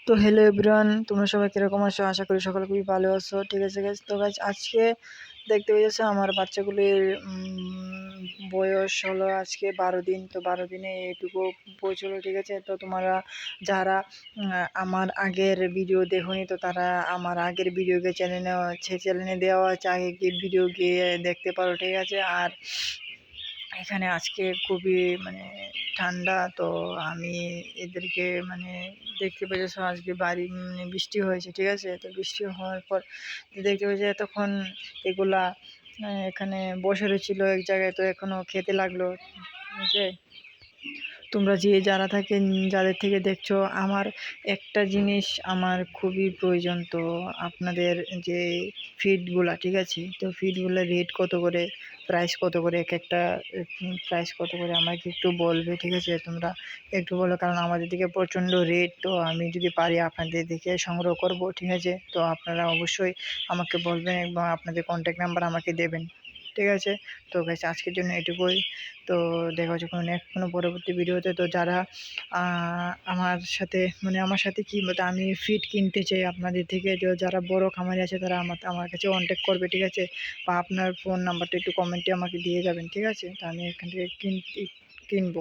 তো hello everyone, তোমরা সবাই কীরকম আছো? আশা করি সকলে খুবই ভালো আছো। ঠিক আছে গাইজ, তো গাইজ আজকে দেখতে পেয়েছো আমার বাচ্চাগুলির বয়স হলো আজকে 12 দিন। তো 12 দিনে এটুকু পৌঁছলো। ঠিক আছে, তো তোমরা যারা আমার আগের ভিডিও দেখোনি, তো তারা আমার আগের ভিডিওকে চ্যানেলে দেওয়া আছে, আগের ভিডিও গিয়ে দেখতে পারো। ঠিক আছে, আর এখানে আজকে খুবই ঠান্ডা। তো আমি এদেরকে দেখতে পেয়েছো আজকে বৃষ্টি হয়েছে। ঠিক আছে, তো বৃষ্টি হওয়ার পর দেখতে পেয়েছি এতক্ষণ এগুলা এখানে বসে রয়েছিল এক জায়গায়, তো এখনও খেতে লাগলো। ঠিক আছে, তোমরা যাদের থেকে দেখছো, আমার একটা জিনিস আমার খুবই প্রয়োজন। তো আপনাদের যে ফিডগুলা, ঠিক আছে, তো ফিডগুলো রেট কত করে, প্রাইস কত করে, একটা প্রাইস কত করে আমাকে একটু বলবে। ঠিক আছে, তোমরা একটু বলো, কারণ আমাদের দিকে প্রচণ্ড রেট। তো আমি যদি পারি আপনাদের দিকে সংগ্রহ করব। ঠিক আছে, তো আপনারা অবশ্যই আমাকে বলবেন এবং আপনাদের কন্ট্যাক্ট নাম্বার আমাকে দেবেন। ঠিক আছে, তো গাইস আজকের জন্য এটুকুই। তো দেখা হচ্ছে কোনো পরবর্তী ভিডিওতে। তো যারা আমার সাথে কি বলতে, আমি ফিড কিনতে চাই আপনাদের থেকে, যারা বড় খামারি আছে তারা আমার কাছে কন্ট্যাক্ট করবে। ঠিক আছে, বা আপনার ফোন নাম্বারটা একটু কমেন্টে আমাকে দিয়ে যাবেন। ঠিক আছে, তো আমি এখান থেকে কিনবো।